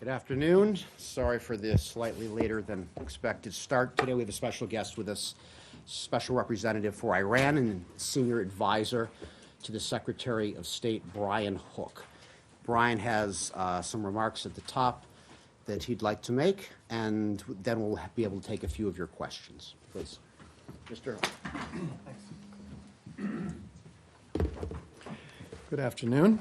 Good afternoon. Sorry for the slightly later than expected start. Today we have a special guest with us, Special Representative for Iran and Senior Advisor to the Secretary of State, Brian Hook. Brian has some remarks at the top that he'd like to make, and then we'll be able to take a few of your questions. Please. Mr. Thanks. Good afternoon.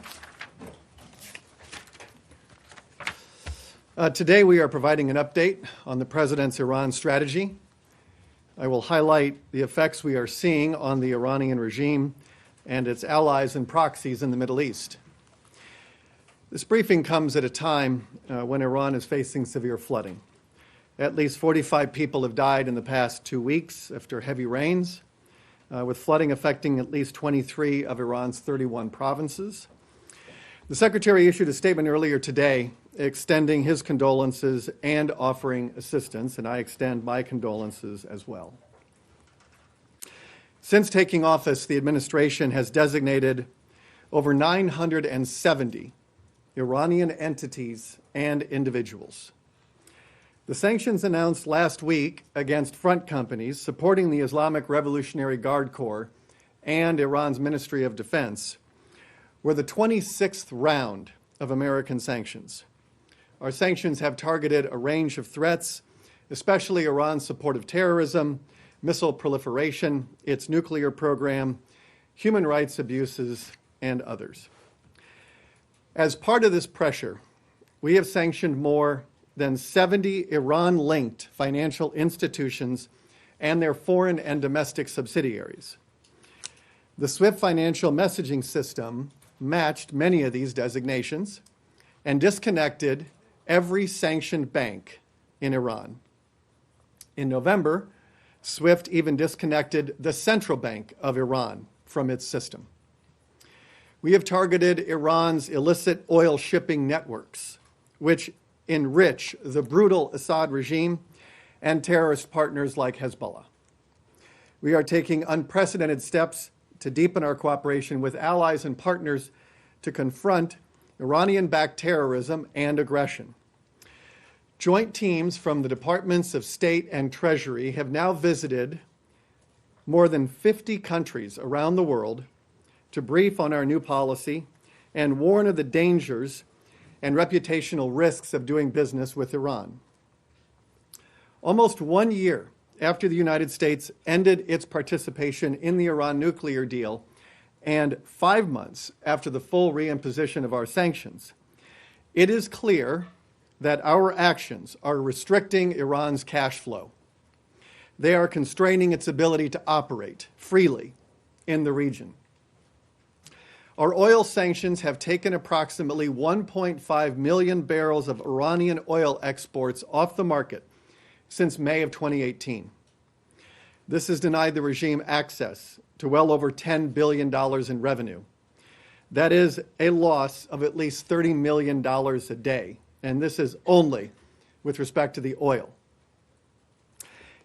Today we are providing an update on the President's Iran strategy. I will highlight the effects we are seeing on the Iranian regime and its allies and proxies in the Middle East. This briefing comes at a time when Iran is facing severe flooding. At least 45 people have died in the past 2 weeks after heavy rains, with flooding affecting at least 23 of Iran's 31 provinces. The Secretary issued a statement earlier today extending his condolences and offering assistance, and I extend my condolences as well. Since taking office, the administration has designated over 970 Iranian entities and individuals. The sanctions announced last week against front companies supporting the Islamic Revolutionary Guard Corps and Iran's Ministry of Defense were the 26th round of American sanctions. Our sanctions have targeted a range of threats, especially Iran's support of terrorism, missile proliferation, its nuclear program, human rights abuses, and others. As part of this pressure, we have sanctioned more than 70 Iran-linked financial institutions and their foreign and domestic subsidiaries. The SWIFT financial messaging system matched many of these designations and disconnected every sanctioned bank in Iran. In November, SWIFT even disconnected the Central Bank of Iran from its system. We have targeted Iran's illicit oil shipping networks, which enrich the brutal Assad regime and terrorist partners like Hezbollah. We are taking unprecedented steps to deepen our cooperation with allies and partners to confront Iranian-backed terrorism and aggression. Joint teams from the Departments of State and Treasury have now visited more than 50 countries around the world to brief on our new policy and warn of the dangers and reputational risks of doing business with Iran. Almost 1 year after the United States ended its participation in the Iran nuclear deal, and 5 months after the full reimposition of our sanctions, it is clear that our actions are restricting Iran's cash flow. They are constraining its ability to operate freely in the region. Our oil sanctions have taken approximately 1.5 million barrels of Iranian oil exports off the market since May of 2018. This has denied the regime access to well over $10 billion in revenue. That is a loss of at least $30 million a day, and this is only with respect to the oil.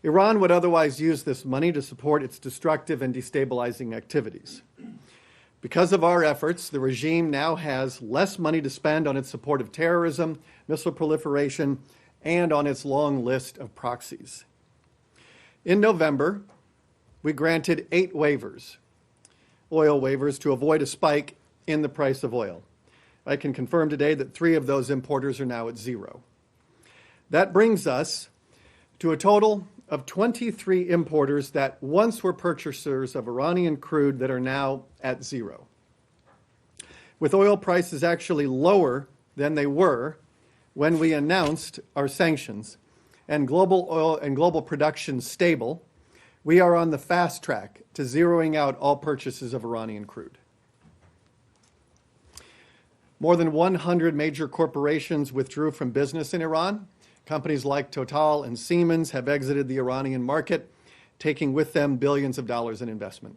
Iran would otherwise use this money to support its destructive and destabilizing activities. Because of our efforts, the regime now has less money to spend on its support of terrorism, missile proliferation, and on its long list of proxies. In November, we granted 8 waivers, oil waivers, to avoid a spike in the price of oil. I can confirm today that 3 of those importers are now at 0. That brings us to a total of 23 importers that once were purchasers of Iranian crude that are now at 0. With oil prices actually lower than they were when we announced our sanctions and global oil and global production stable, we are on the fast track to zeroing out all purchases of Iranian crude. More than 100 major corporations withdrew from business in Iran. Companies like Total and Siemens have exited the Iranian market, taking with them billions of dollars in investment.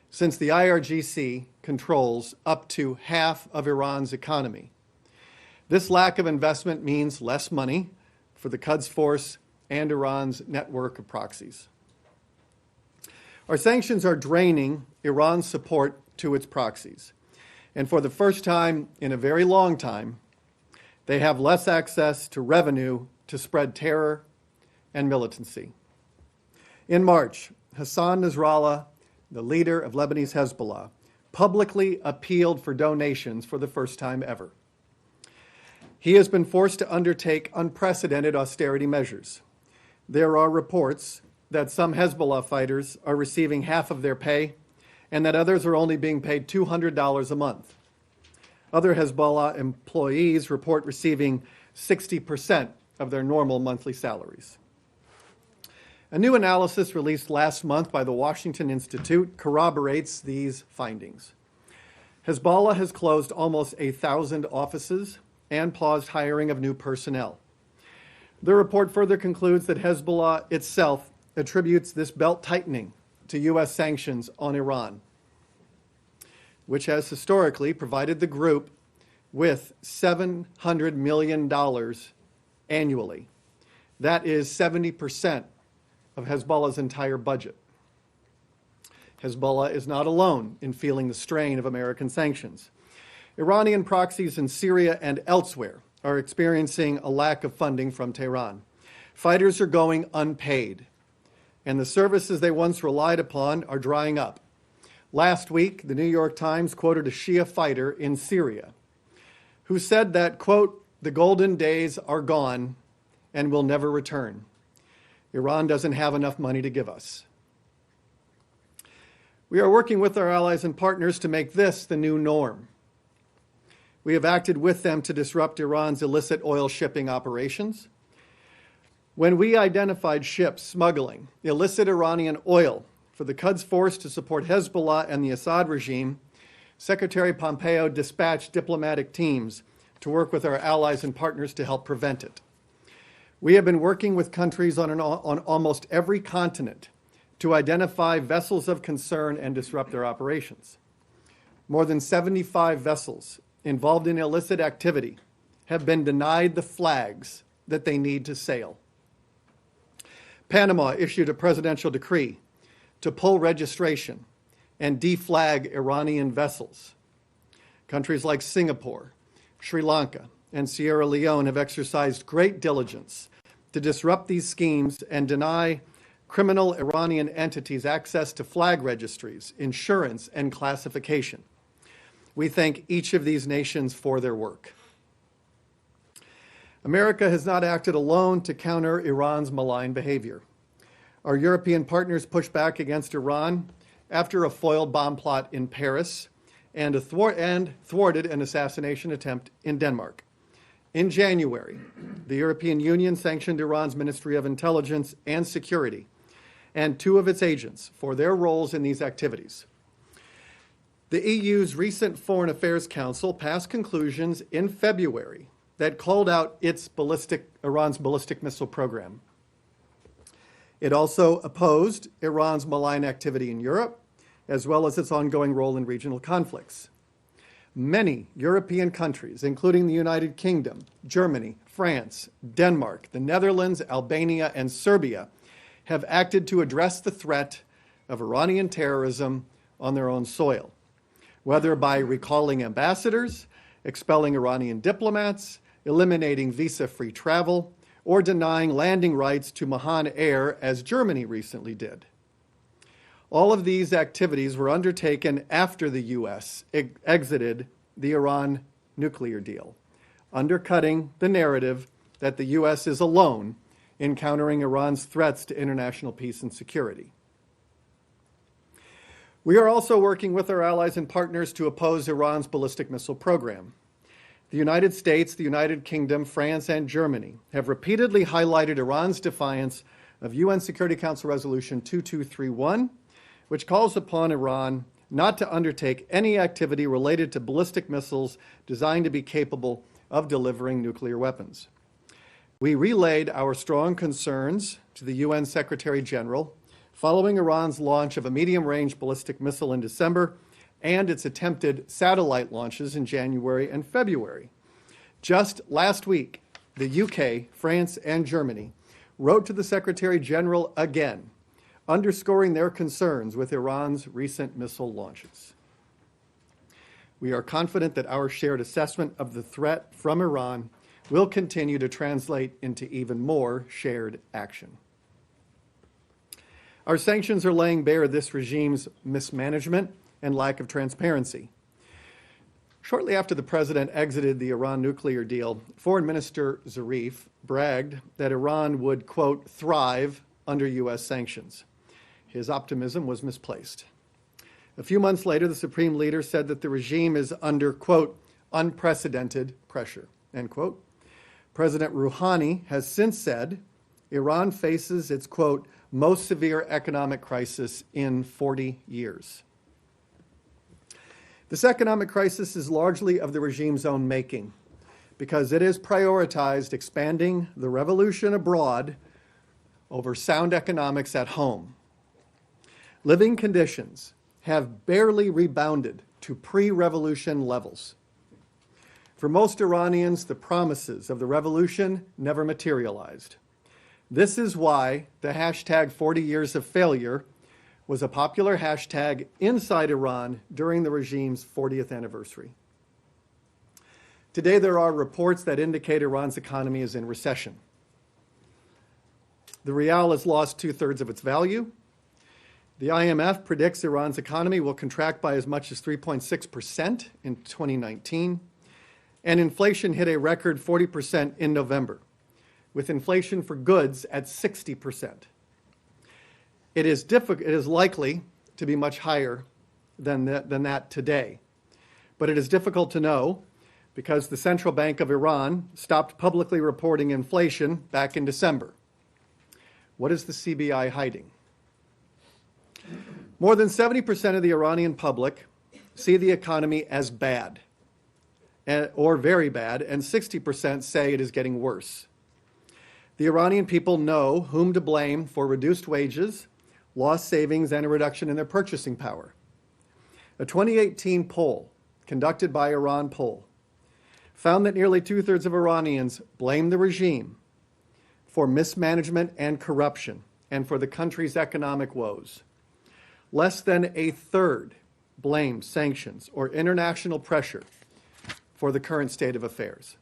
Since the IRGC controls up to half of Iran's economy, this lack of investment means less money for the Quds Force and Iran's network of proxies. Our sanctions are draining Iran's support to its proxies. And for the first time in a very long time, they have less access to revenue to spread terror and militancy. In March, Hassan Nasrallah, the leader of Lebanese Hezbollah, publicly appealed for donations for the first time ever. He has been forced to undertake unprecedented austerity measures. There are reports that some Hezbollah fighters are receiving half of their pay and that others are only being paid $200 a month. Other Hezbollah employees report receiving 60% of their normal monthly salaries. A new analysis released last month by the Washington Institute corroborates these findings. Hezbollah has closed almost 1,000 offices and paused hiring of new personnel. The report further concludes that Hezbollah itself attributes this belt tightening to U.S. sanctions on Iran, which has historically provided the group with $700 million annually. That is 70% of Hezbollah's entire budget. Hezbollah is not alone in feeling the strain of American sanctions. Iranian proxies in Syria and elsewhere are experiencing a lack of funding from Tehran. Fighters are going unpaid, and the services they once relied upon are drying up. Last week, the New York Times quoted a Shia fighter in Syria who said that, quote, "the golden days are gone and will never return. Iran doesn't have enough money to give us." We are working with our allies and partners to make this the new norm. We have acted with them to disrupt Iran's illicit oil shipping operations. When we identified ships smuggling illicit Iranian oil for the Quds Force to support Hezbollah and the Assad regime, Secretary Pompeo dispatched diplomatic teams to work with our allies and partners to help prevent it. We have been working with countries on almost every continent to identify vessels of concern and disrupt their operations. More than 75 vessels involved in illicit activity have been denied the flags that they need to sail. Panama issued a presidential decree to pull registration and deflag Iranian vessels. Countries like Singapore, Sri Lanka, and Sierra Leone have exercised great diligence to disrupt these schemes and deny criminal Iranian entities access to flag registries, insurance, and classification. We thank each of these nations for their work. America has not acted alone to counter Iran's malign behavior. Our European partners pushed back against Iran after a foiled bomb plot in Paris and thwarted an assassination attempt in Denmark. In January, the European Union sanctioned Iran's Ministry of Intelligence and Security and 2 of its agents for their roles in these activities. The EU's recent Foreign Affairs Council passed conclusions in February that called out Iran's ballistic missile program. It also opposed Iran's malign activity in Europe, as well as its ongoing role in regional conflicts. Many European countries, including the United Kingdom, Germany, France, Denmark, the Netherlands, Albania, and Serbia, have acted to address the threat of Iranian terrorism on their own soil, whether by recalling ambassadors, expelling Iranian diplomats, eliminating visa-free travel, or denying landing rights to Mahan Air, as Germany recently did. All of these activities were undertaken after the U.S. exited the Iran nuclear deal, undercutting the narrative that the U.S. is alone in countering Iran's threats to international peace and security. We are also working with our allies and partners to oppose Iran's ballistic missile program. The United States, the United Kingdom, France, and Germany have repeatedly highlighted Iran's defiance of UN Security Council Resolution 2231, which calls upon Iran not to undertake any activity related to ballistic missiles designed to be capable of delivering nuclear weapons. We relayed our strong concerns to the UN Secretary General following Iran's launch of a medium-range ballistic missile in December and its attempted satellite launches in January and February. Just last week, the UK, France, and Germany wrote to the Secretary General again, underscoring their concerns with Iran's recent missile launches. We are confident that our shared assessment of the threat from Iran will continue to translate into even more shared action. Our sanctions are laying bare this regime's mismanagement and lack of transparency. Shortly after the president exited the Iran nuclear deal, Foreign Minister Zarif bragged that Iran would, quote, thrive under U.S. sanctions. His optimism was misplaced. A few months later, the supreme leader said that the regime is under, quote, unprecedented pressure, end quote. President Rouhani has since said Iran faces its, quote, most severe economic crisis in 40 years. This economic crisis is largely of the regime's own making because it has prioritized expanding the revolution abroad over sound economics at home. Living conditions have barely rebounded to pre-revolution levels. For most Iranians, the promises of the revolution never materialized. This is why the hashtag 40 years of failure was a popular hashtag inside Iran during the regime's 40th anniversary. Today, there are reports that indicate Iran's economy is in recession. The rial has lost 2/3 of its value. The IMF predicts Iran's economy will contract by as much as 3.6% in 2019, and inflation hit a record 40% in November, with inflation for goods at 60%. It is likely to be much higher than that today, but it is difficult to know because the Central Bank of Iran stopped publicly reporting inflation back in December. What is the CBI hiding? More than 70% of the Iranian public see the economy as bad or very bad, and 60% say it is getting worse. The Iranian people know whom to blame for reduced wages, lost savings, and a reduction in their purchasing power. A 2018 poll conducted by Iran Poll found that nearly 2/3 of Iranians blame the regime for mismanagement and corruption and for the country's economic woes. Less than 1/3 blame sanctions or international pressure for the current state of affairs.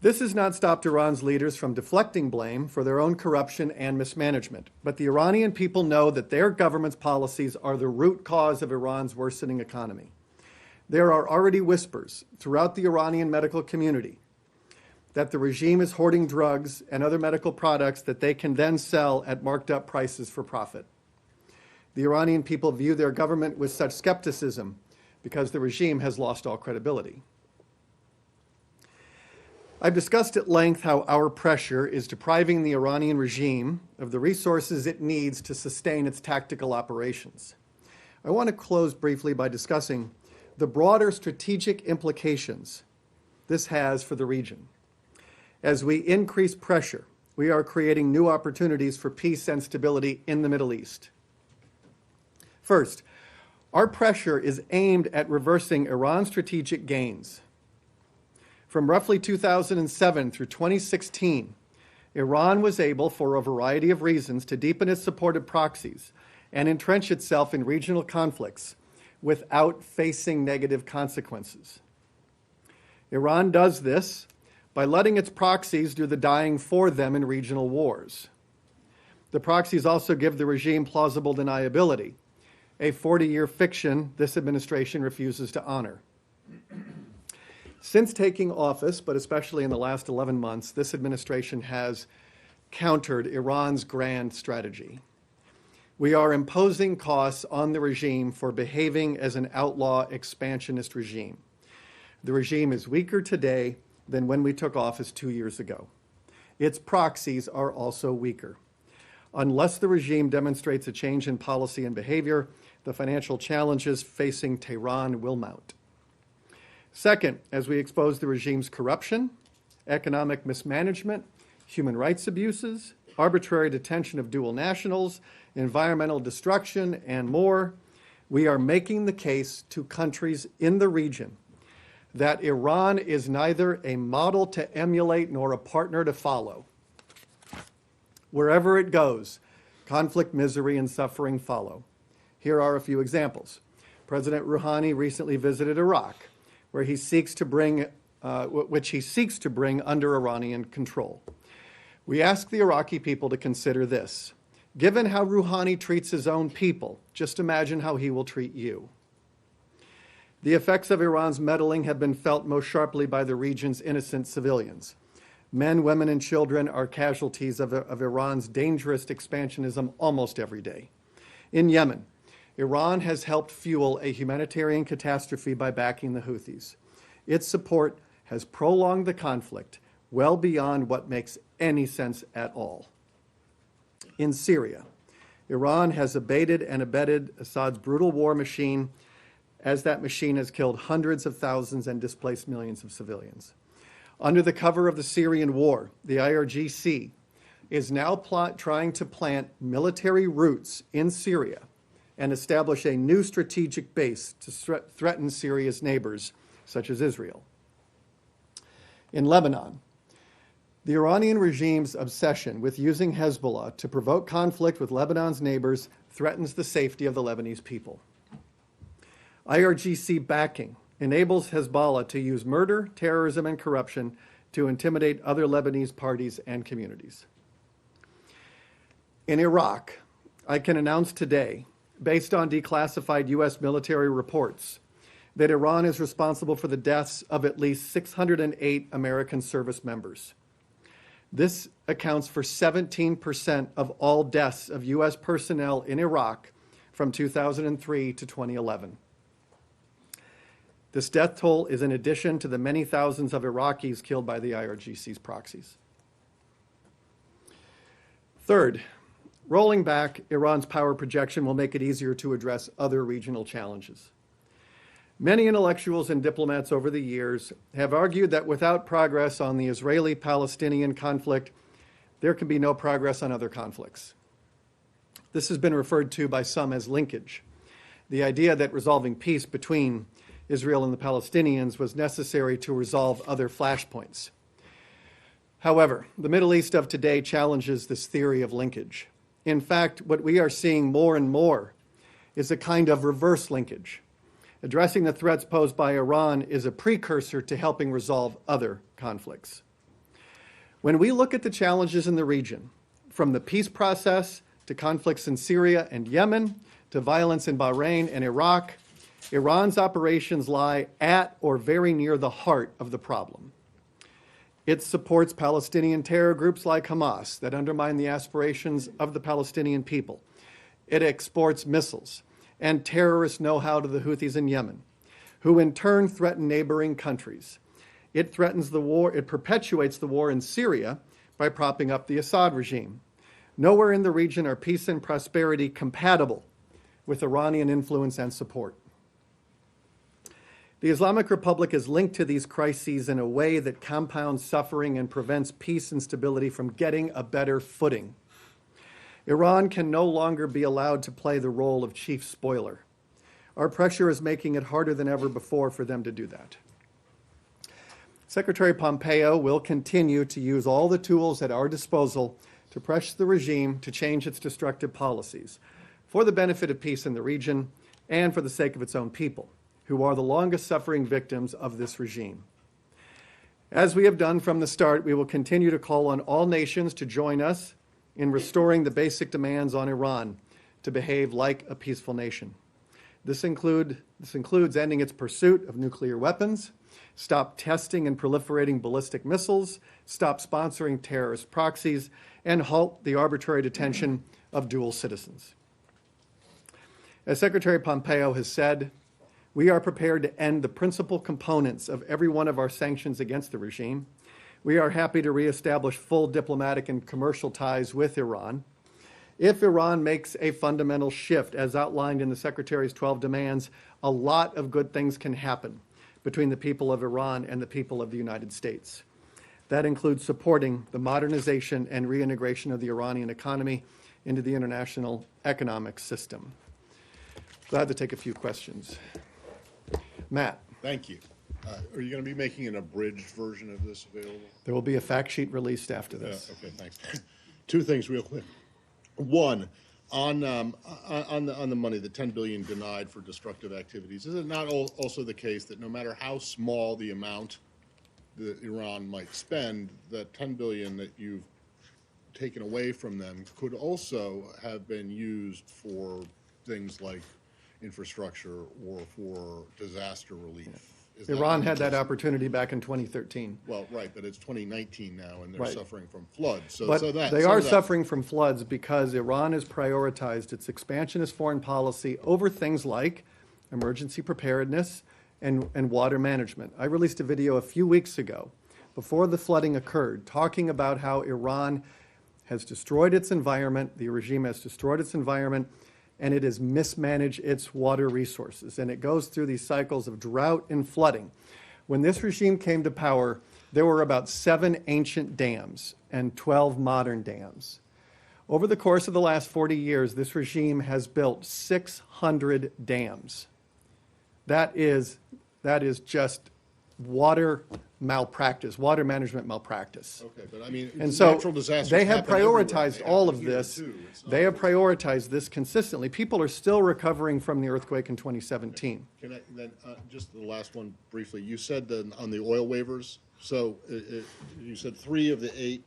This has not stopped Iran's leaders from deflecting blame for their own corruption and mismanagement, but the Iranian people know that their government's policies are the root cause of Iran's worsening economy. There are already whispers throughout the Iranian medical community that the regime is hoarding drugs and other medical products that they can then sell at marked up prices for profit. The Iranian people view their government with such skepticism because the regime has lost all credibility. I've discussed at length how our pressure is depriving the Iranian regime of the resources it needs to sustain its tactical operations. I want to close briefly by discussing the broader strategic implications this has for the region. As we increase pressure, we are creating new opportunities for peace and stability in the Middle East. First, our pressure is aimed at reversing Iran's strategic gains. From roughly 2007 through 2016, Iran was able, for a variety of reasons, to deepen its support of proxies and entrench itself in regional conflicts without facing negative consequences. Iran does this by letting its proxies do the dying for them in regional wars. The proxies also give the regime plausible deniability, a 40-year fiction this administration refuses to honor. Since taking office, but especially in the last 11 months, this administration has countered Iran's grand strategy. We are imposing costs on the regime for behaving as an outlaw expansionist regime. The regime is weaker today than when we took office 2 years ago. Its proxies are also weaker. Unless the regime demonstrates a change in policy and behavior, the financial challenges facing Tehran will mount. Second, as we expose the regime's corruption, economic mismanagement, human rights abuses, arbitrary detention of dual nationals, environmental destruction, and more, we are making the case to countries in the region that Iran is neither a model to emulate nor a partner to follow. Wherever it goes, conflict, misery, and suffering follow. Here are a few examples. President Rouhani recently visited Iraq, where he seeks to bring which he seeks to bring under Iranian control. We ask the Iraqi people to consider this. Given how Rouhani treats his own people, just imagine how he will treat you. The effects of Iran's meddling have been felt most sharply by the region's innocent civilians. Men, women, and children are casualties of Iran's dangerous expansionism almost every day. In Yemen, Iran has helped fuel a humanitarian catastrophe by backing the Houthis. Its support has prolonged the conflict well beyond what makes any sense at all. In Syria, Iran has abated and abetted Assad's brutal war machine, as that machine has killed hundreds of thousands and displaced millions of civilians. Under the cover of the Syrian war, the IRGC is now trying to plant military roots in Syria and establish a new strategic base to threaten Syria's neighbors, such as Israel. In Lebanon, the Iranian regime's obsession with using Hezbollah to provoke conflict with Lebanon's neighbors threatens the safety of the Lebanese people. IRGC backing enables Hezbollah to use murder, terrorism, and corruption to intimidate other Lebanese parties and communities. In Iraq, I can announce today, based on declassified U.S. military reports, that Iran is responsible for the deaths of at least 608 American service members. This accounts for 17% of all deaths of U.S. personnel in Iraq from 2003 to 2011. This death toll is in addition to the many thousands of Iraqis killed by the IRGC's proxies. Third, rolling back Iran's power projection will make it easier to address other regional challenges. Many intellectuals and diplomats over the years have argued that without progress on the Israeli-Palestinian conflict, there can be no progress on other conflicts. This has been referred to by some as linkage, the idea that resolving peace between Israel and the Palestinians was necessary to resolve other flashpoints. However, the Middle East of today challenges this theory of linkage. In fact, what we are seeing more and more is a kind of reverse linkage. Addressing the threats posed by Iran is a precursor to helping resolve other conflicts. When we look at the challenges in the region, from the peace process to conflicts in Syria and Yemen, to violence in Bahrain and Iraq, Iran's operations lie at or very near the heart of the problem. It supports Palestinian terror groups like Hamas that undermine the aspirations of the Palestinian people. It exports missiles and terrorist know-how to the Houthis in Yemen, who in turn threaten neighboring countries. It threatens the war, it perpetuates the war in Syria by propping up the Assad regime. Nowhere in the region are peace and prosperity compatible with Iranian influence and support. The Islamic Republic is linked to these crises in a way that compounds suffering and prevents peace and stability from getting a better footing. Iran can no longer be allowed to play the role of chief spoiler. Our pressure is making it harder than ever before for them to do that. Secretary Pompeo will continue to use all the tools at our disposal to press the regime to change its destructive policies for the benefit of peace in the region and for the sake of its own people, who are the longest suffering victims of this regime. As we have done from the start, we will continue to call on all nations to join us in restoring the basic demands on Iran to behave like a peaceful nation. This includes ending its pursuit of nuclear weapons, stop testing and proliferating ballistic missiles, stop sponsoring terrorist proxies, and halt the arbitrary detention of dual citizens. As Secretary Pompeo has said, we are prepared to end the principal components of every one of our sanctions against the regime. We are happy to reestablish full diplomatic and commercial ties with Iran. If Iran makes a fundamental shift, as outlined in the Secretary's 12 demands, a lot of good things can happen between the people of Iran and the people of the United States. That includes supporting the modernization and reintegration of the Iranian economy into the international economic system. Glad to take a few questions. Matt. Thank you. Are you going to be making an abridged version of this available? There will be a fact sheet released after this. Okay, thanks. Two things real quick. One, on the money, the $10 billion denied for destructive activities, is it not also the case that no matter how small the amount that Iran might spend, that 10 billion that you've taken away from them could also have been used for things like infrastructure or for disaster relief. Is that Iran had that just- opportunity back in 2013. Well, right, but it's 2019 now, and they're Right. suffering from floods. But they are suffering from floods because Iran has prioritized its expansionist foreign policy over things like emergency preparedness and water management. I released a video a few weeks ago, before the flooding occurred, talking about how Iran has destroyed its environment, the regime has destroyed its environment, and it has mismanaged its water resources. And it goes through these cycles of drought and flooding. When this regime came to power, there were about 7 ancient dams and 12 modern dams. Over the course of the last 40 years, this regime has built 600 dams. That is just water malpractice, water management malpractice. Okay, but I mean, And so natural disasters they have happen everywhere. prioritized They all happen of here, this. too. It's not They have just- prioritized this consistently. People are still recovering from the earthquake in 2017. Can I, then, just the last one briefly, you said that on the oil waivers, so you said 3 of the 8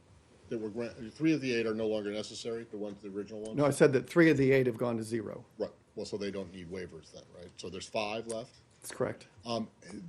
that were granted, 3 of the 8 are no longer necessary, the ones, the original ones? No, I said that 3 of the 8 have gone to zero. Right, well, so they don't need waivers then, right? So there's 5 left? That's correct.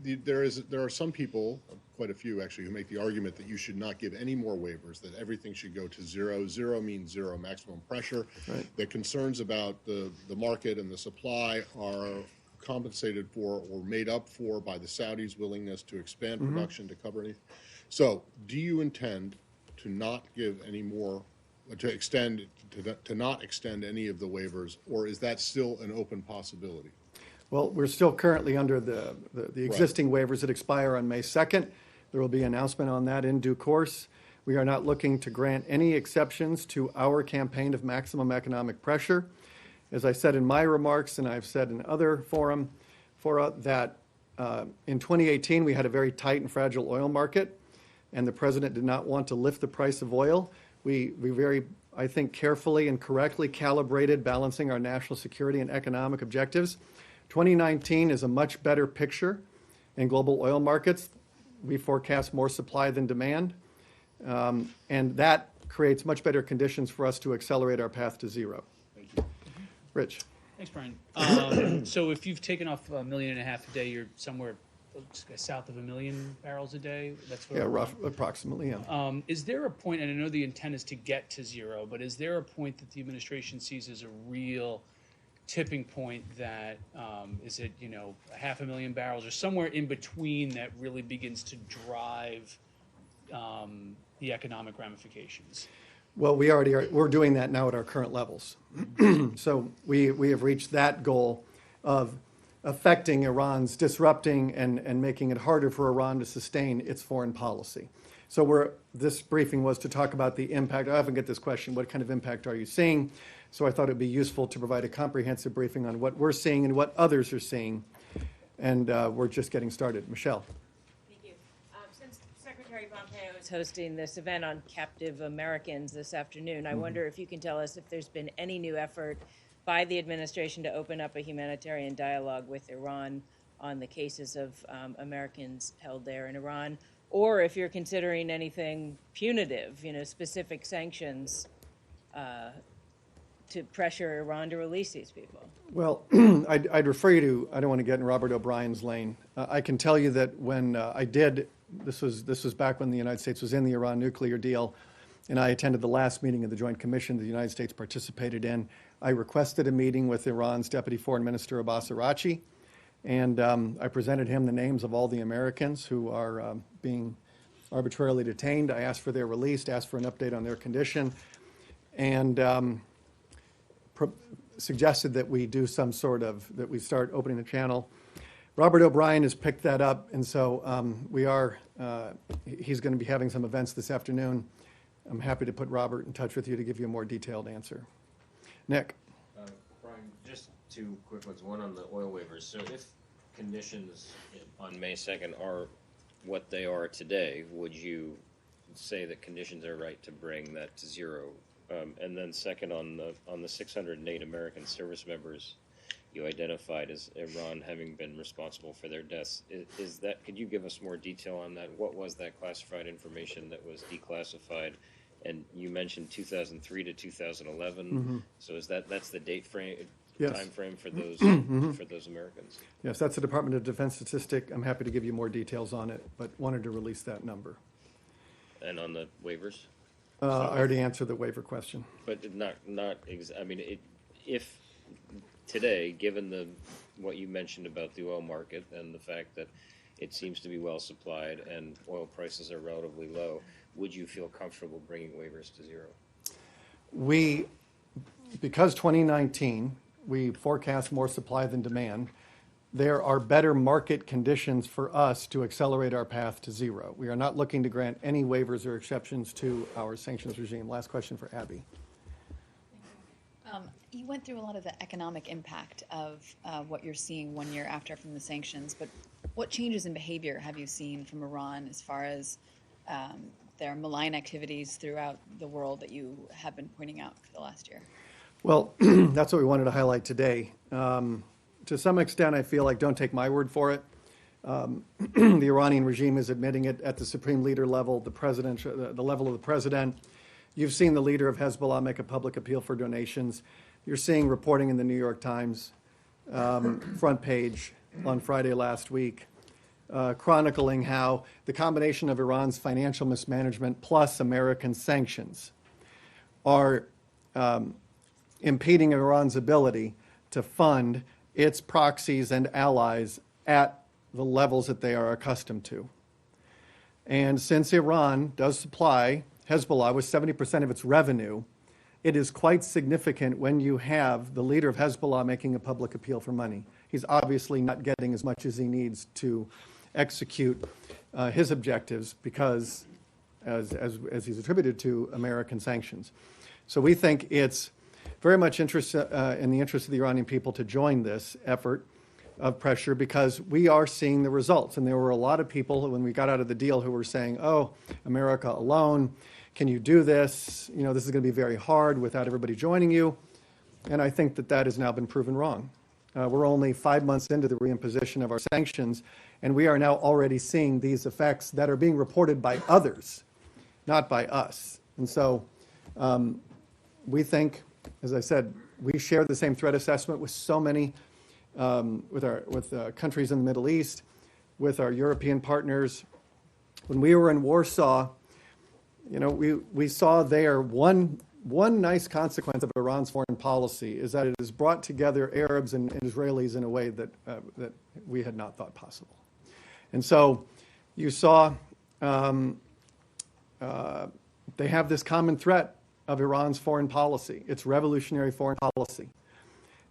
There are some people, quite a few actually, who make the argument that you should not give any more waivers, that everything should go to zero. Zero means zero maximum pressure. Right. The concerns about the market and the supply are compensated for or made up for by the Saudis' willingness to expand production to cover anything. So do you intend to not give any more, to not extend any of the waivers, or is that still an open possibility? Well, we're still currently under the existing waivers that expire on May 2nd. There will be an announcement on that in due course. We are not looking to grant any exceptions to our campaign of maximum economic pressure. As I said in my remarks, and I've said in other fora, that in 2018 we had a very tight and fragile oil market, and the president did not want to lift the price of oil. We very, I think, carefully and correctly calibrated balancing our national security and economic objectives. 2019 is a much better picture in global oil markets. We forecast more supply than demand, and that creates much better conditions for us to accelerate our path to zero. Thank you. Rich? Thanks, Brian. So if you've taken off 1.5 million a day, you're somewhere south of 1 million barrels a day? That's where Yeah, we're rough, approximately, yeah. Is there a point, and I know the intent is to get to zero, but is there a point that the administration sees as a real tipping point that, is it, 500,000 barrels or somewhere in between that really begins to drive the economic ramifications? Well, we already are, we're doing that now at our current levels. So we have reached that goal of affecting Iran's, disrupting and making it harder for Iran to sustain its foreign policy. So this briefing was to talk about the impact. I often get this question, what kind of impact are you seeing? So I thought it'd be useful to provide a comprehensive briefing on what we're seeing and what others are seeing. And we're just getting started. Michelle. Thank you. Since Secretary Pompeo is hosting this event on captive Americans this afternoon, I wonder if you can tell us if there's been any new effort by the administration to open up a humanitarian dialogue with Iran on the cases of Americans held there in Iran, or if you're considering anything punitive, specific sanctions to pressure Iran to release these people. Well, I'd refer you to, I don't want to get in Robert O'Brien's lane. I can tell you that when this was back when the United States was in the Iran nuclear deal, and I attended the last meeting of the Joint Commission the United States participated in. I requested a meeting with Iran's Deputy Foreign Minister Abbas Araghchi, and I presented him the names of all the Americans who are being arbitrarily detained. I asked for their release, asked for an update on their condition, and suggested that we do some sort of, that we start opening the channel. Robert O'Brien has picked that up, and so he's going to be having some events this afternoon. I'm happy to put Robert in touch with you to give you a more detailed answer. Nick? Brian, just 2 quick ones. One on the oil waivers. So if conditions on May 2nd are what they are today, would you say that conditions are right to bring that to zero? And then second, on the 608 American service members, you identified as Iran having been responsible for their deaths. Is that, could you give us more detail on that? What was that classified information that was declassified? And you mentioned 2003 to 2011. So is that's the date frame, Yes. time frame for those for those Americans? Yes, that's the Department of Defense statistic. I'm happy to give you more details on it, but wanted to release that number. And on the waivers? I already answered the waiver question. But I mean, if today, given what you mentioned about the oil market and the fact that it seems to be well supplied and oil prices are relatively low, would you feel comfortable bringing waivers to zero? Because 2019, we forecast more supply than demand, there are better market conditions for us to accelerate our path to zero. We are not looking to grant any waivers or exceptions to our sanctions regime. Last question for Abby. You went through a lot of the economic impact of what you're seeing 1 year after from the sanctions, but what changes in behavior have you seen from Iran as far as their malign activities throughout the world that you have been pointing out for the last year? Well, that's what we wanted to highlight today. To some extent, I feel like, don't take my word for it. The Iranian regime is admitting it at the supreme leader level, the level of the president. You've seen the leader of Hezbollah make a public appeal for donations. You're seeing reporting in the New York Times front page on Friday last week, chronicling how the combination of Iran's financial mismanagement plus American sanctions are impeding Iran's ability to fund its proxies and allies at the levels that they are accustomed to. And since Iran does supply Hezbollah with 70% of its revenue, it is quite significant when you have the leader of Hezbollah making a public appeal for money. He's obviously not getting as much as he needs to execute his objectives because, as he's attributed to, American sanctions. So we think it's very much in the interest of the Iranian people to join this effort of pressure because we are seeing the results. And there were a lot of people when we got out of the deal who were saying, oh, America alone, can you do this? You know, this is going to be very hard without everybody joining you. And I think that has now been proven wrong. We're only 5 months into the reimposition of our sanctions, and we are now already seeing these effects that are being reported by others, not by us. And so we think, as I said, we share the same threat assessment with so many, with countries in the Middle East, with our European partners. When we were in Warsaw, you know, we saw there one nice consequence of Iran's foreign policy is that it has brought together Arabs and Israelis in a way that we had not thought possible. And so you saw they have this common threat of Iran's foreign policy, its revolutionary foreign policy.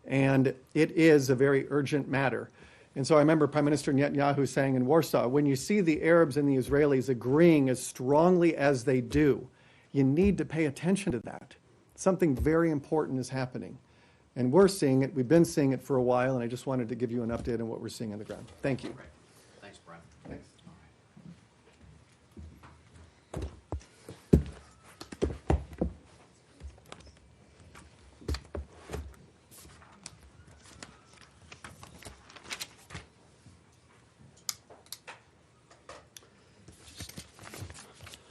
And it is a very urgent matter. And so I remember Prime Minister Netanyahu saying in Warsaw, when you see the Arabs and the Israelis agreeing as strongly as they do, you need to pay attention to that. Something very important is happening. And we're seeing it. We've been seeing it for a while, and I just wanted to give you an update on what we're seeing on the ground. Thank you. Thanks, Brent. Thanks.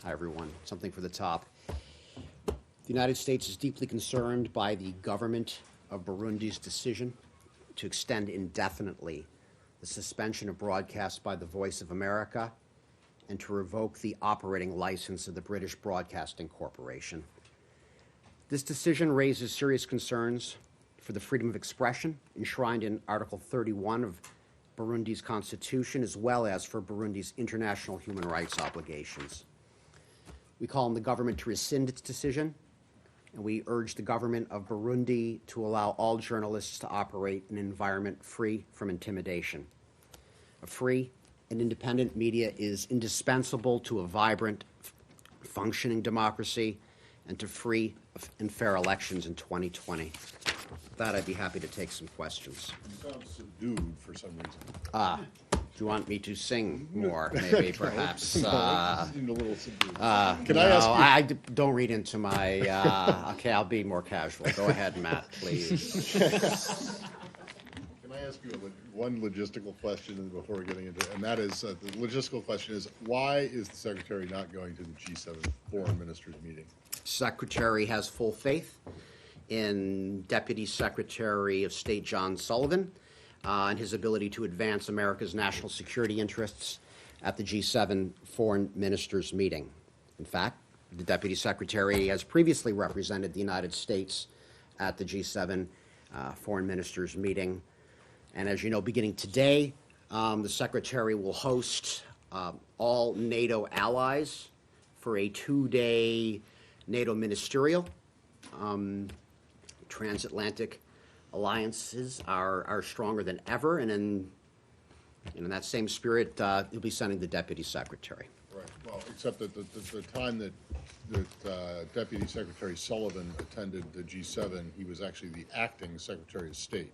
Hi, everyone. Something for the top. The United States is deeply concerned by the government of Burundi's decision to extend indefinitely the suspension of broadcasts by the Voice of America and to revoke the operating license of the British Broadcasting Corporation. This decision raises serious concerns for the freedom of expression enshrined in Article 31 of Burundi's constitution, as well as for Burundi's international human rights obligations. We call on the government to rescind its decision, and we urge the government of Burundi to allow all journalists to operate in an environment free from intimidation. A free and independent media is indispensable to a vibrant, functioning democracy and to free and fair elections in 2020. With that, I'd be happy to take some questions. You sound subdued for some reason. Do you want me to sing more, maybe, perhaps? No, you seemed a little subdued. Can I No, ask you? I don't read into my, okay, I'll be more casual. Go ahead, Matt, please. ask you one logistical question before we're getting into it? And that is, the logistical question is, why is the Secretary not going to the G7 Foreign Ministers meeting? Secretary has full faith in Deputy Secretary of State John Sullivan and his ability to advance America's national security interests at the G7 Foreign Ministers meeting. In fact, the Deputy Secretary has previously represented the United States at the G7 Foreign Ministers meeting. And as you know, beginning today, the Secretary will host all NATO allies for a 2-day NATO ministerial. Transatlantic alliances are stronger than ever, and in that same spirit, you'll be sending the Deputy Secretary. Right, well, except that the time that Deputy Secretary Sullivan attended the G7, he was actually the acting Secretary of State.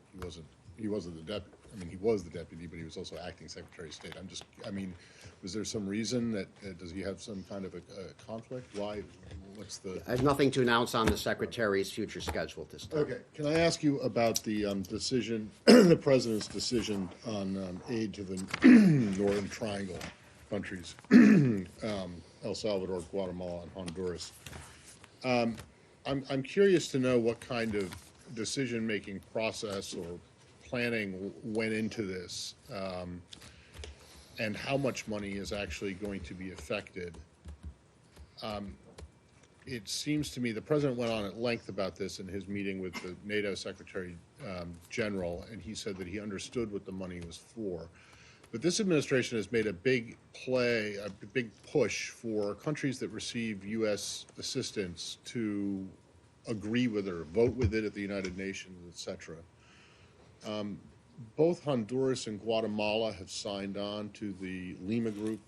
He wasn't the deputy. I mean, he was the deputy, but he was also acting Secretary of State. Was there some reason that, does he have some kind of a conflict? Why, what's the? I have nothing to announce on the Secretary's future schedule at this time. Okay, can I ask you about the decision, the President's decision on aid to the Northern Triangle countries, El Salvador, Guatemala, and Honduras? I'm curious to know what kind of decision-making process or planning went into this, and how much money is actually going to be affected. It seems to me the President went on at length about this in his meeting with the NATO Secretary General, and he said that he understood what the money was for. But this administration has made a big push for countries that receive U.S. assistance to agree with it or vote with it at the United Nations, etc. Both Honduras and Guatemala have signed on to the Lima Group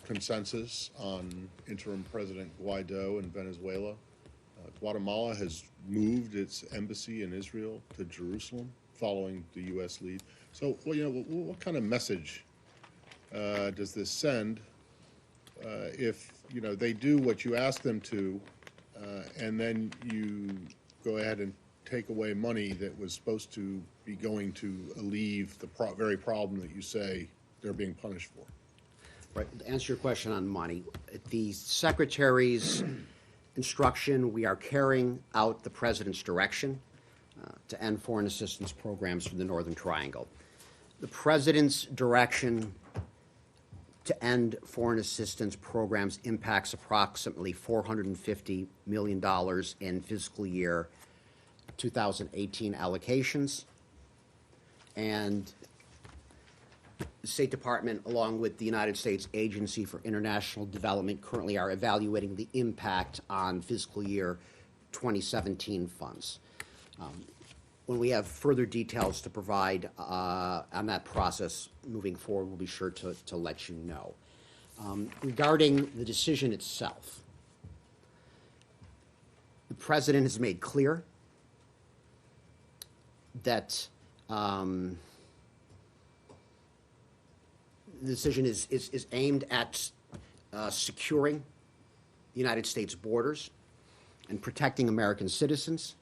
consensus on interim President Guaido in Venezuela. Guatemala has moved its embassy in Israel to Jerusalem, following the U.S. lead. So, well, what kind of message does this send if they do what you ask them to, and then you go ahead and take away money that was supposed to be going to alleviate the very problem that you say they're being punished for? Right. To answer your question on money, at the Secretary's instruction, we are carrying out the President's direction to end foreign assistance programs for the Northern Triangle. The President's direction to end foreign assistance programs impacts approximately $450 million in fiscal year 2018 allocations. And the State Department, along with the United States Agency for International Development, currently are evaluating the impact on fiscal year 2017 funds. When we have further details to provide on that process moving forward, we'll be sure to let you know. Regarding the decision itself, the President has made clear that the decision is aimed at securing the United States borders and protecting American citizens,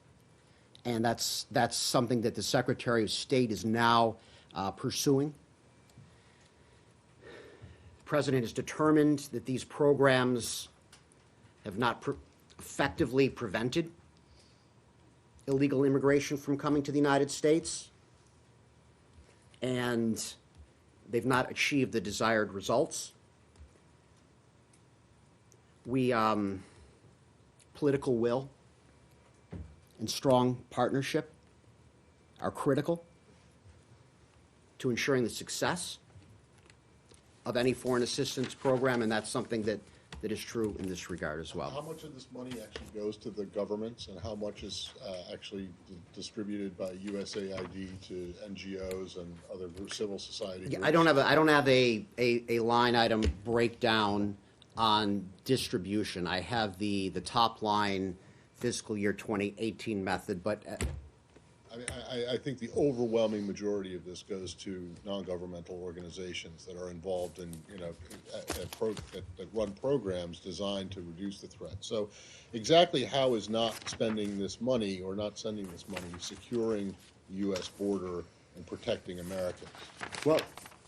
and that's something that the Secretary of State is now pursuing. The President is determined that these programs have not effectively prevented illegal immigration from coming to the United States, and they've not achieved the desired results. Political will and strong partnership are critical to ensuring the success of any foreign assistance program, and that's something that is true in this regard as well. How much of this money actually goes to the governments, and how much is actually distributed by USAID to NGOs and other civil society groups? I don't have a line item breakdown on distribution. I have the top line fiscal year 2018 method, but I think the overwhelming majority of this goes to non-governmental organizations that are involved in, that run programs designed to reduce the threat. So exactly how is not spending this money or not sending this money securing the U.S. border and protecting Americans? Well,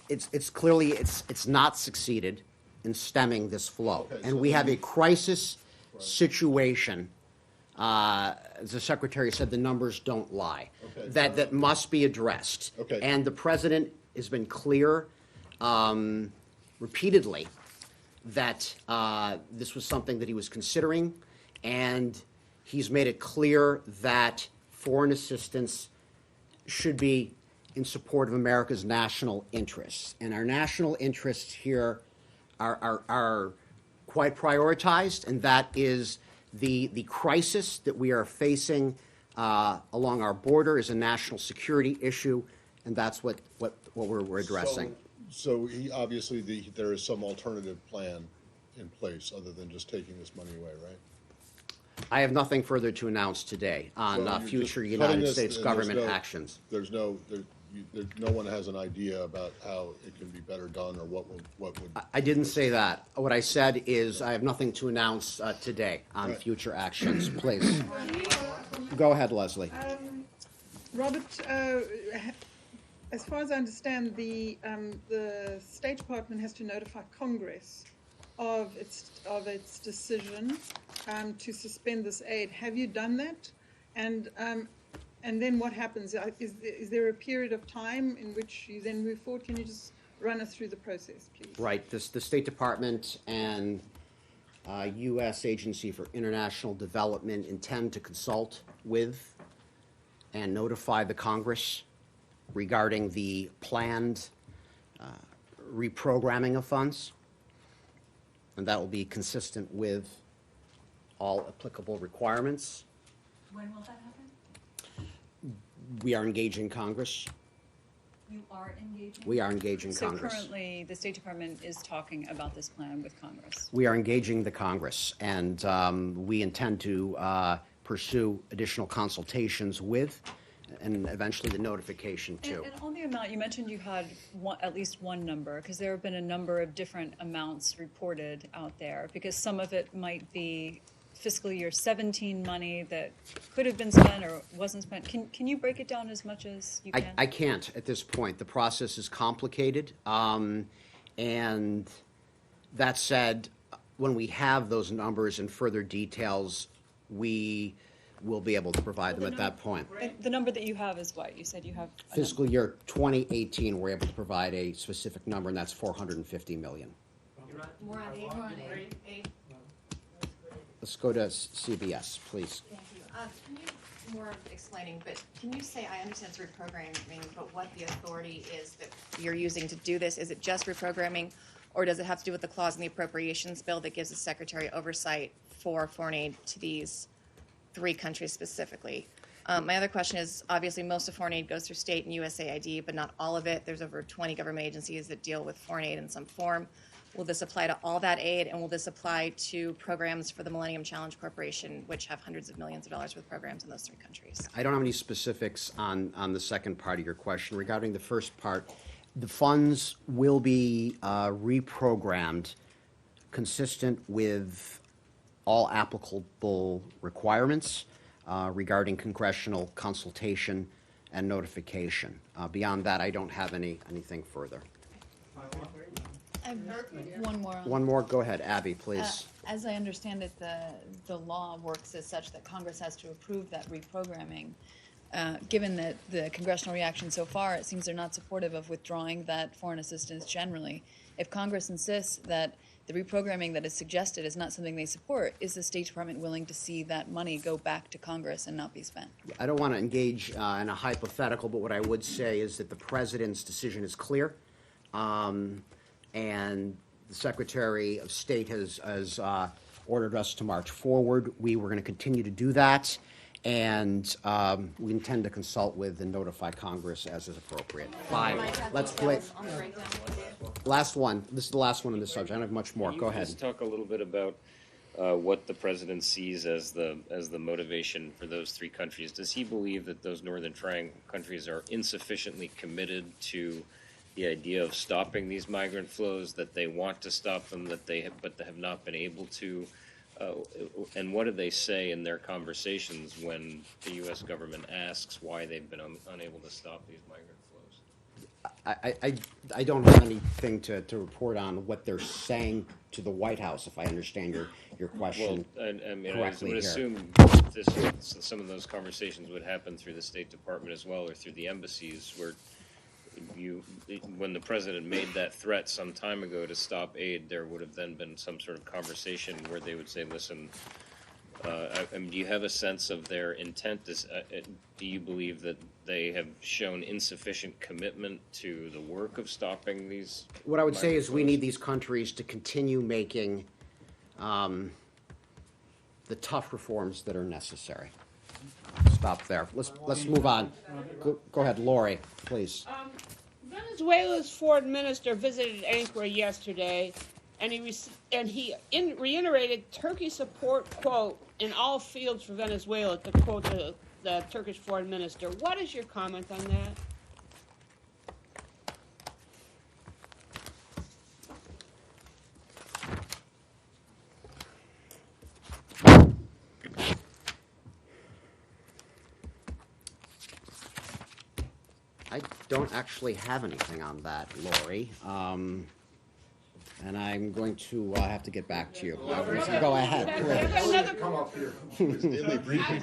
it's clearly, it's not succeeded in stemming this flow. Okay, And so we then have a you- crisis situation. As the Secretary said, the numbers don't lie. Okay, That must be addressed. Okay. And the President has been clear repeatedly that this was something that he was considering, and he's made it clear that foreign assistance should be in support of America's national interests. And our national interests here are quite prioritized, and that is the crisis that we are facing along our border is a national security issue, and that's what we're addressing. So he, obviously, there is some alternative plan in place other than just taking this money away, right? I have nothing further to announce today So on you're just future cutting United this, States and government actions. No one has an idea about how it can be better done or what would. I didn't say that. What I said is I have nothing to announce today on Right. future actions. Please. Go ahead, Leslie. Robert, as far as I understand, the State Department has to notify Congress of its decision to suspend this aid. Have you done that? And then what happens? Is there a period of time in which you then move forward? Can you just run us through the process, please? Right. The State Department and U.S. Agency for International Development intend to consult with and notify the Congress regarding the planned reprogramming of funds. And that will be consistent with all applicable requirements. When will that happen? We are engaging Congress. You are engaging? We are engaging So Congress. currently, the State Department is talking about this plan with Congress. We are engaging the Congress, and we intend to pursue additional consultations with, and eventually the notification too. And on the amount, you mentioned you had at least one number, because there have been a number of different amounts reported out there, because some of it might be fiscal year 17 money that could have been spent or wasn't spent. Can you break it down as much as you can? I can't at this point. The process is complicated. And that said, when we have those numbers and further details, we will be able to provide them at that point. The number that you have is what? You said you have a Fiscal year 2018, we're able to provide a specific number, and that's $450 million. More on aid. Let's go to CBS, please. Thank you. Can you, more explaining, but can you say, I understand it's reprogramming, but what the authority is that you're using to do this? Is it just reprogramming, or does it have to do with the clause in the appropriations bill that gives the Secretary oversight for foreign aid to these 3 countries specifically? My other question is, obviously, most of foreign aid goes through state and USAID, but not all of it. There's over 20 government agencies that deal with foreign aid in some form. Will this apply to all that aid, and will this apply to programs for the Millennium Challenge Corporation, which have hundreds of millions of dollars with programs in those 3 countries? I don't have any specifics on the second part of your question. Regarding the first part, the funds will be reprogrammed consistent with all applicable requirements regarding congressional consultation and notification. Beyond that, I don't have anything further. I have one more. One more, go ahead, Abby, please. As I understand it, the law works as such that Congress has to approve that reprogramming. Given that the congressional reaction so far, it seems they're not supportive of withdrawing that foreign assistance generally. If Congress insists that the reprogramming that is suggested is not something they support, is the State Department willing to see that money go back to Congress and not be spent? I don't want to engage in a hypothetical, but what I would say is that the President's decision is clear. And the Secretary of State has ordered us to march forward. We were going to continue to do that, and we intend to consult with and notify Congress as is appropriate. 5. Let's play. Last one. This is the last one on this subject. I don't have much more. Can you Go ahead. just talk a little bit about what the president sees as the motivation for those 3 countries? Does he believe that those Northern Triangle countries are insufficiently committed to the idea of stopping these migrant flows, that they want to stop them, but they have not been able to? And what do they say in their conversations when the U.S. government asks why they've been unable to stop these migrant flows? I don't have anything to report on what they're saying to the White House, if I understand your Well, question I mean, I correctly would here. assume some of those conversations would happen through the State Department as well, or through the embassies, where when the president made that threat some time ago to stop aid, there would have then been some sort of conversation where they would say, listen, I mean, do you have a sense of their intent? Do you believe that they have shown insufficient commitment to the work of stopping these? What I would say is we microflows? need these countries to continue making the tough reforms that are necessary. Stop there. Let's move on. Go ahead, Lori, please. Venezuela's foreign minister visited Ankara yesterday, and he reiterated Turkey's support, quote, in all fields for Venezuela, to quote the Turkish foreign minister. What is your comment on that? I don't actually have anything on that, Lori. And I'm going to have to get back to you. Go ahead, please.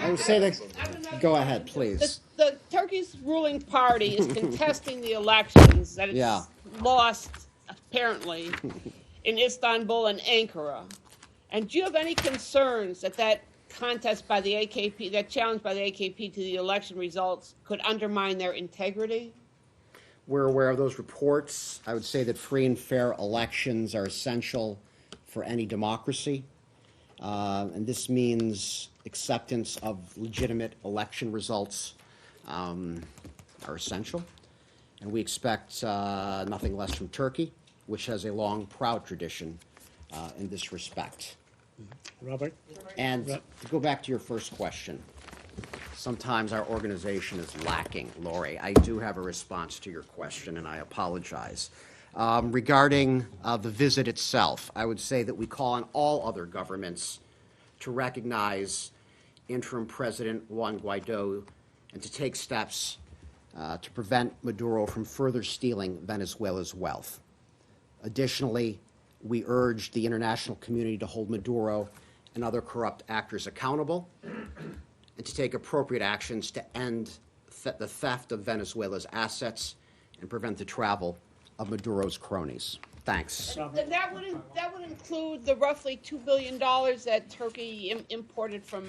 I would say that. Go ahead, please. The Turkey's ruling party is contesting the elections that it's lost, apparently, in Istanbul and Ankara. And do you have any concerns that contest by the AKP, that challenge by the AKP to the election results, could undermine their integrity? We're aware of those reports. I would say that free and fair elections are essential for any democracy. And this means acceptance of legitimate election results are essential. And we expect nothing less from Turkey, which has a long, proud tradition in this respect. Robert? And to go back to your first question, sometimes our organization is lacking, Lori. I do have a response to your question, and I apologize. Regarding the visit itself, I would say that we call on all other governments to recognize interim President Juan Guaido and to take steps to prevent Maduro from further stealing Venezuela's wealth. Additionally, we urge the international community to hold Maduro and other corrupt actors accountable and to take appropriate actions to end the theft of Venezuela's assets and prevent the travel of Maduro's cronies. Thanks. That would include the roughly $2 billion that Turkey imported from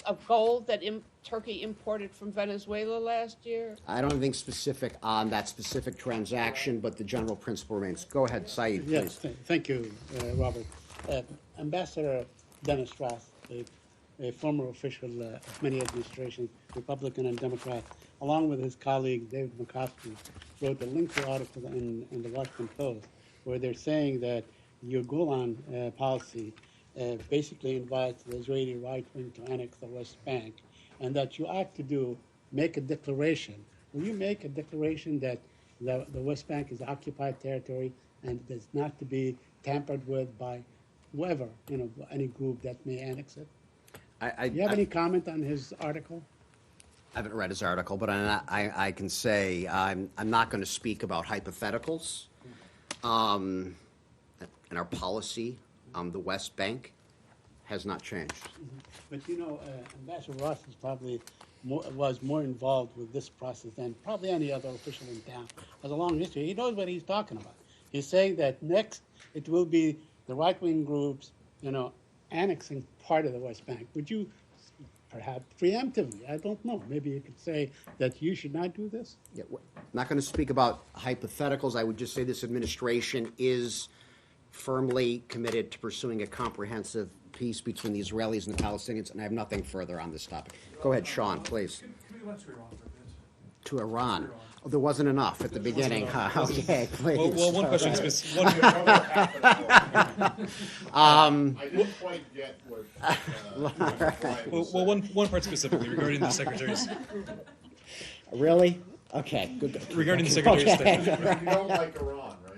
of gold that Turkey imported from Venezuela last year. I don't have anything specific on that specific transaction, but the general principle remains. Go ahead, Saeed, please. Yes, thank you, Robert. Ambassador Dennis Ross, a former official of many administrations, Republican and Democrat, along with his colleague David McCoskey, wrote a lengthy article in the Washington Post where they're saying that your Golan policy basically invites the Israeli right wing to annex the West Bank, and that you ought to make a declaration. Will you make a declaration that the West Bank is occupied territory and is not to be tampered with by whoever, any group that may annex it? Do you have any comment on his article? I haven't read his article, but I can say I'm not going to speak about hypotheticals. And our policy on the West Bank has not changed. But Ambassador Ross is probably was more involved with this process than probably any other official in town. Has a long history. He knows what he's talking about. He's saying that next it will be the right-wing groups, annexing part of the West Bank. Would you, perhaps preemptively, I don't know, maybe you could say that you should not do this? Yeah, I'm not going to speak about hypotheticals. I would just say this administration is firmly committed to pursuing a comprehensive peace between the Israelis and the Palestinians, and I have nothing further on this topic. Go ahead, Sean, please. Can we go to Iran for a bit? To Iran. Oh, there wasn't enough at the beginning, huh? Okay, please. Well, one question I didn't quite get what. one part specifically regarding the Secretary's. Really? Okay, good. Regarding the Secretary of State. You don't like Iran, right?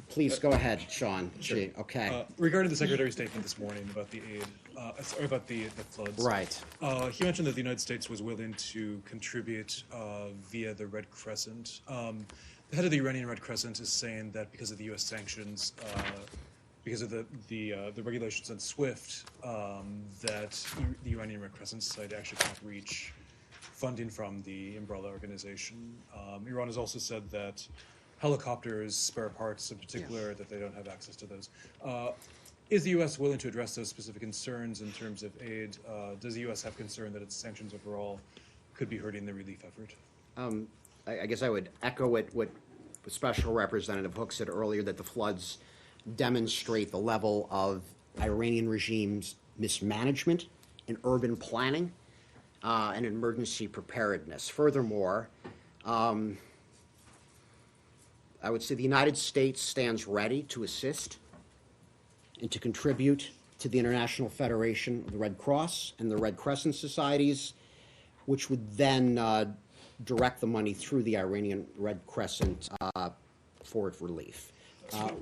Please go ahead, Sean. Gee, okay. Regarding the Secretary's statement this morning about the aid, or about the floods. Right. He mentioned that the United States was willing to contribute via the Red Crescent. The head of the Iranian Red Crescent is saying that because of the U.S. sanctions, because of the regulations on SWIFT, that the Iranian Red Crescent Society actually can't reach funding from the umbrella organization. Iran has also said that helicopters, spare parts in particular, that they don't have access to those. Is the U.S. willing to address those specific concerns in terms of aid? Does the U.S. have concern that its sanctions overall could be hurting the relief effort? I guess I would echo what Special Representative Hook said earlier, that the floods demonstrate the level of Iranian regime's mismanagement in urban planning and emergency preparedness. Furthermore, I would say the United States stands ready to assist and to contribute to the International Federation of the Red Cross and the Red Crescent Societies, which would then direct the money through the Iranian Red Crescent for relief.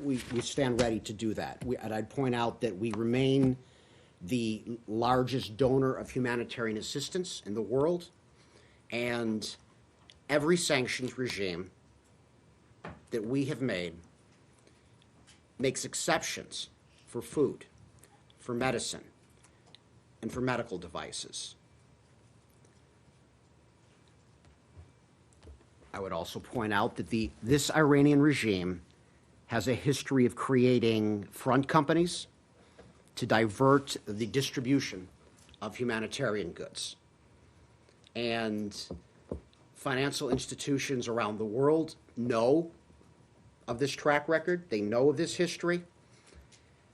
We stand ready to do that. And I'd point out that we remain the largest donor of humanitarian assistance in the world, and every sanctions regime that we have made makes exceptions for food, for medicine, and for medical devices. I would also point out that this Iranian regime has a history of creating front companies to divert the distribution of humanitarian goods. And financial institutions around the world know of this track record. They know of this history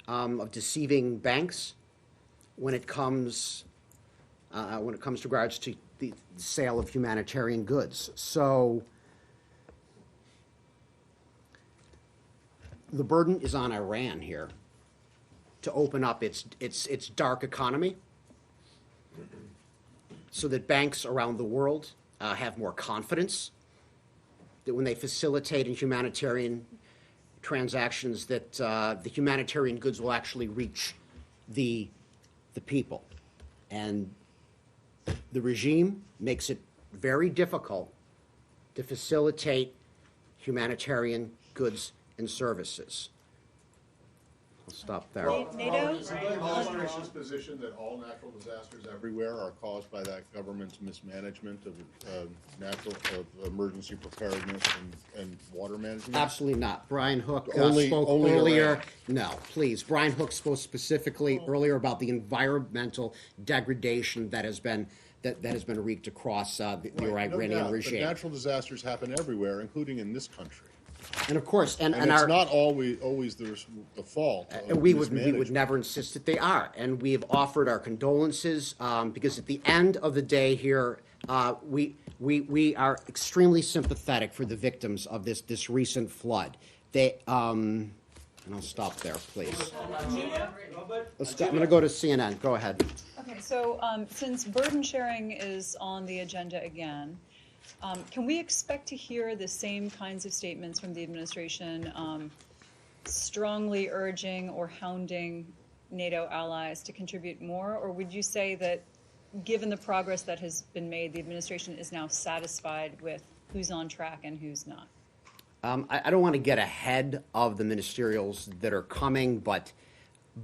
of deceiving banks when it comes to regards to the sale of humanitarian goods. So the burden is on Iran here to open up its dark economy so that banks around the world have more confidence that when they facilitate in humanitarian transactions that the humanitarian goods will actually reach the people. And the regime makes it very difficult to facilitate humanitarian goods and services. I'll stop there. NATO? Is the administration's position that all natural disasters everywhere are caused by that government's mismanagement of emergency preparedness and water management? Absolutely not. Brian Hook Only earlier. Iran. No, please. Brian Hook spoke specifically earlier about the environmental degradation that has been wreaked across the Iranian regime. But natural disasters happen everywhere, including in this country. And of course, and it's not always the fault. We would never insist that they are, and we have offered our condolences because at the end of the day here, we are extremely sympathetic for the victims of this recent flood. And I'll stop there, please. I'm going to go to CNN. Go ahead. Okay, so since burden sharing is on the agenda again, can we expect to hear the same kinds of statements from the administration strongly urging or hounding NATO allies to contribute more? Or would you say that given the progress that has been made, the administration is now satisfied with who's on track and who's not? I don't want to get ahead of the ministerials that are coming, but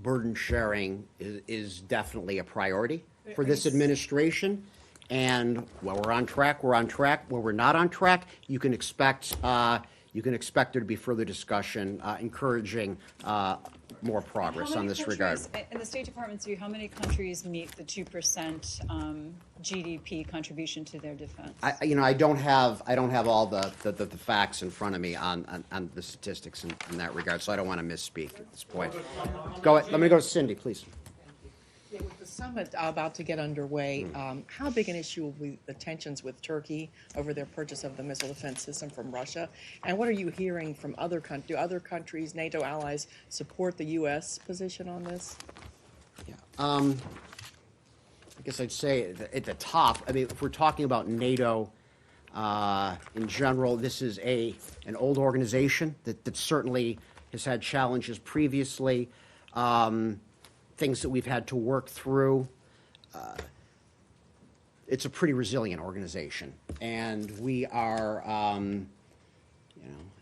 burden sharing is definitely a priority for this administration. And when we're on track, we're on track. When we're not on track, you can expect there to be further discussion, encouraging more progress on this regard. In the State Department's view, how many countries meet the 2% GDP contribution to their defense? I don't have all the facts in front of me on the statistics in that regard, so I don't want to misspeak at this point. Let me go to Cindy, please. Yeah, with the summit about to get underway, how big an issue will be the tensions with Turkey over their purchase of the missile defense system from Russia? And what are you hearing from other countries? Do other countries, NATO allies, support the U.S. position on this? Yeah. I guess I'd say at the top, I mean, if we're talking about NATO In general, this is an old organization that certainly has had challenges previously, things that we've had to work through. It's a pretty resilient organization, and we are,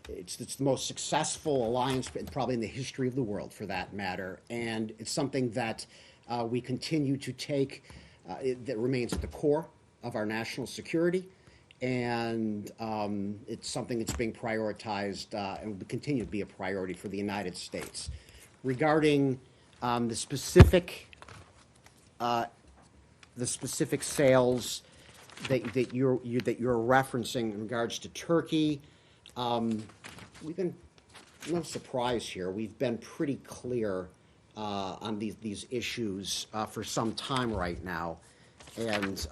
it's the most successful alliance probably in the history of the world, for that matter, and it's something that we continue to take, that remains at the core of our national security, and it's something that's being prioritized and will continue to be a priority for the United States. Regarding the specific sales that you're referencing in regards to Turkey, we've been no surprise here. We've been pretty clear on these issues for some time right now, and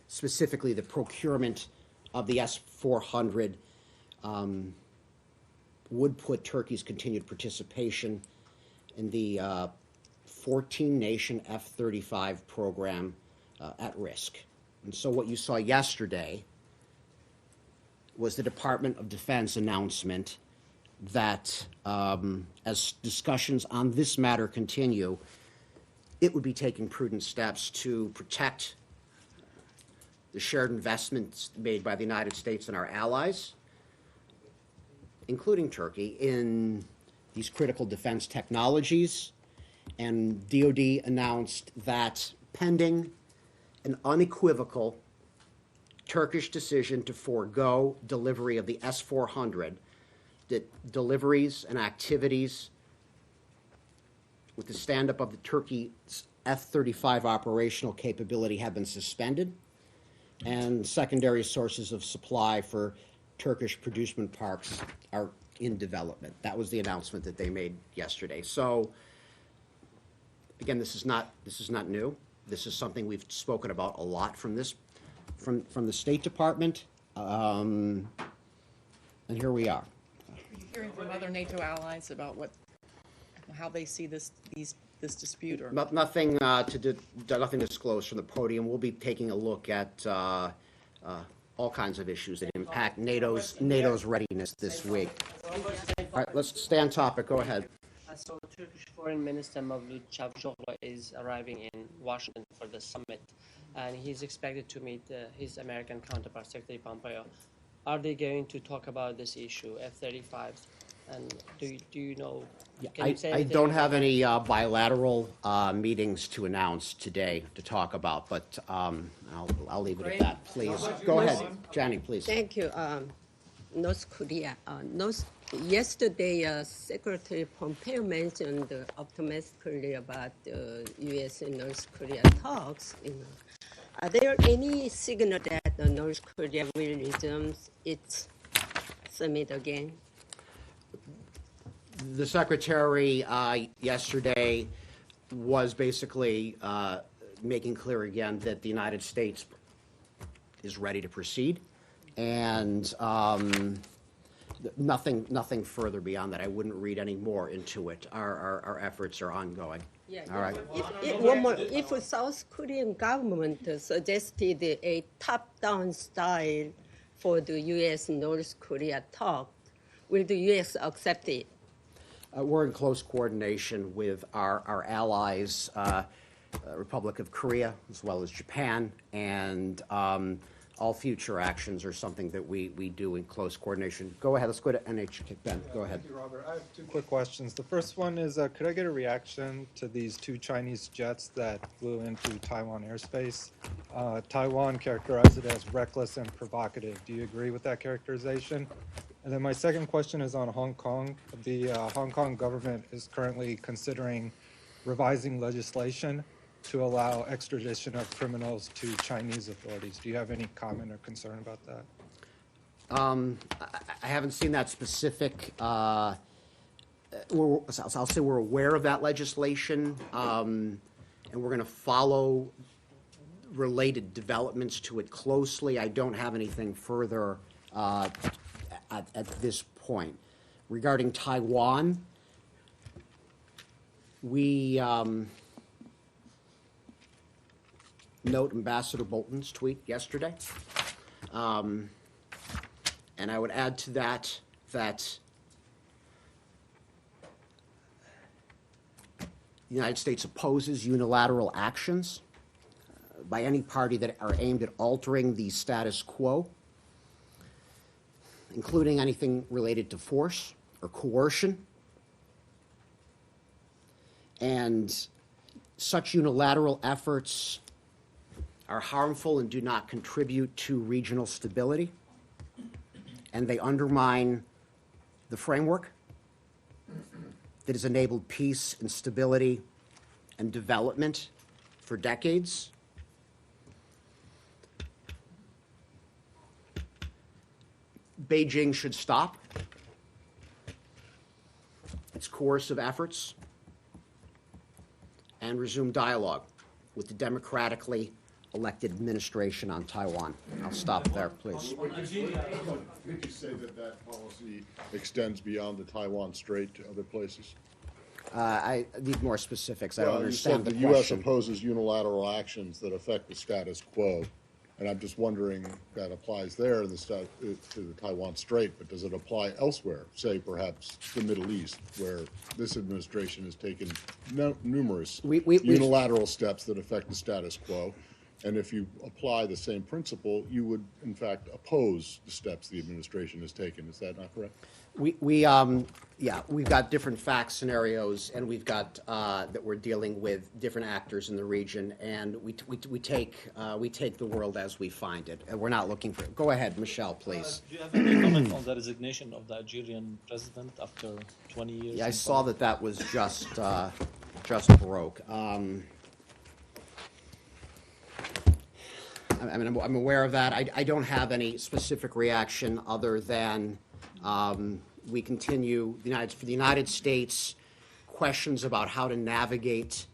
specifically the procurement of the S-400 would put Turkey's continued participation in the 14-nation F-35 program at risk. And so what you saw yesterday was the Department of Defense announcement that as discussions on this matter continue, it would be taking prudent steps to protect the shared investments made by the United States and our allies, including Turkey, in these critical defense technologies. And DoD announced that pending an unequivocal Turkish decision to forego delivery of the S-400, that deliveries and activities with the stand-up of the Turkey's F-35 operational capability have been suspended, and secondary sources of supply for Turkish producement parks are in development. That was the announcement that they made yesterday. So, again, this is not new. This is something we've spoken about a lot from the State Department, and here we are. Are you hearing from other NATO allies about how they see this dispute? Or Nothing nothing disclosed from the podium. We'll be taking a look at all kinds of issues that impact NATO's readiness this week. All right, let's stay on topic. Go ahead. So Turkish Foreign Minister Mevlut Çavuşoğlu is arriving in Washington for the summit, and he's expected to meet his American counterpart, Secretary Pompeo. Are they going to talk about this issue, F-35s? And do you know? I don't have any bilateral meetings to announce today to talk about, but I'll leave it at that. Please go ahead, Jenny. Please. Thank you. North Korea. Yesterday, Secretary Pompeo mentioned optimistically about the U.S. and North Korea talks. Are there any signal that North Korea will resume its summit again? The Secretary yesterday was basically making clear again that the United States is ready to proceed, and nothing further beyond that. I wouldn't read any more into it. Our efforts are ongoing. Yeah. All right. If South Korean government suggested a top-down style for the U.S. North Korea talk, will the U.S. accept it? We're in close coordination with our allies, Republic of Korea, as well as Japan, and all future actions are something that we do in close coordination. Go ahead. Let's go to NH. Ben, go ahead. Thank you, Robert. I have two quick questions. The first one is, could I get a reaction to these two Chinese jets that flew into Taiwan airspace? Taiwan characterized it as reckless and provocative. Do you agree with that characterization? And then my second question is on Hong Kong. The Hong Kong government is currently considering revising legislation to allow extradition of criminals to Chinese authorities. Do you have any comment or concern about that? I haven't seen that specific. I'll say we're aware of that legislation, and we're going to follow related developments to it closely. I don't have anything further at this point. Regarding Taiwan, we note Ambassador Bolton's tweet yesterday. And I would add to that that the United States opposes unilateral actions by any party that are aimed at altering the status quo, including anything related to force or coercion. And such unilateral efforts are harmful and do not contribute to regional stability, and they undermine the framework that has enabled peace and stability and development for decades. Beijing should stop its coercive efforts and resume dialogue with the democratically elected administration on Taiwan. I'll stop there, please. Would you say that that policy extends beyond the Taiwan Strait to other places? I need more specifics. I don't understand the you said the U.S. question. opposes unilateral actions that affect the status quo, and I'm just wondering that applies there to the Taiwan Strait, but does it apply elsewhere, say perhaps the Middle East, where this administration has taken numerous unilateral steps that affect the status quo? And if you apply the same principle, you would, in fact, oppose the steps the administration has taken. Is that not correct? Yeah, we've got different fact scenarios, and we've got that we're dealing with different actors in the region, and we take the world as we find it, and we're not looking for. Go ahead, Michelle, please. Do you have any comment on the resignation of the Algerian president after 20 years? Yeah, I saw that was just broke. I mean, I'm aware of that. I don't have any specific reaction other than we continue, for the United States, questions about how to navigate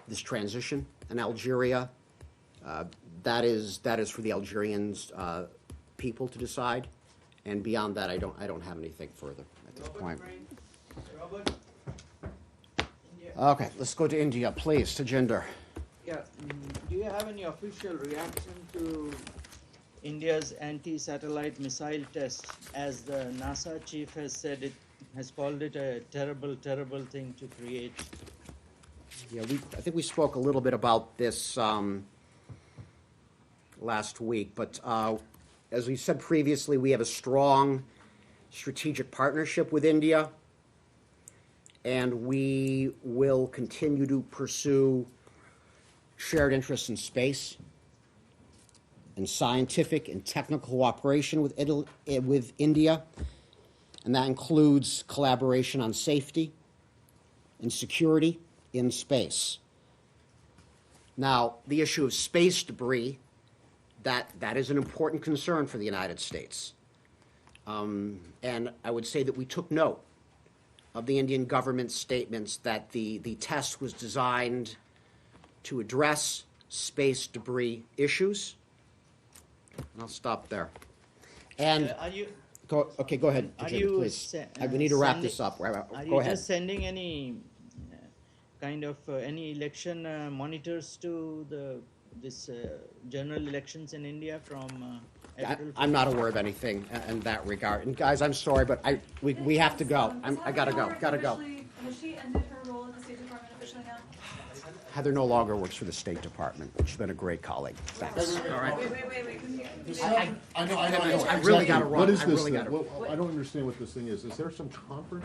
this transition in Algeria. That is for the Algerians people to decide, and beyond that, I don't have anything further at this point. Okay, let's go to India, please, Tajinder. Yeah, do you have any official reaction to India's anti-satellite missile test, as the NASA chief has said has called it a terrible, terrible thing to create? Yeah, I think we spoke a little bit about this last week, but as we said previously, we have a strong strategic partnership with India, and we will continue to pursue shared interests in space and scientific and technical cooperation with India, and that includes collaboration on safety and security in space. Now, the issue of space debris, that is an important concern for the United States. And I would say that we took note of the Indian government's statements that the test was designed to address space debris issues. And I'll stop there. And go ahead, Virginia, please. We need to wrap this up. Are you just sending any kind of any election monitors to this general elections in India from? I'm not aware of anything in that regard. And guys, I'm sorry, but we have to go. I gotta go. Has she ended her role at the State Department officially now? Heather no longer works for the State Department. She's been a great colleague. Thanks. All right. Wait. I know. I really got to run. What is this I really thing? got to. I don't understand what this thing is. Is there some conference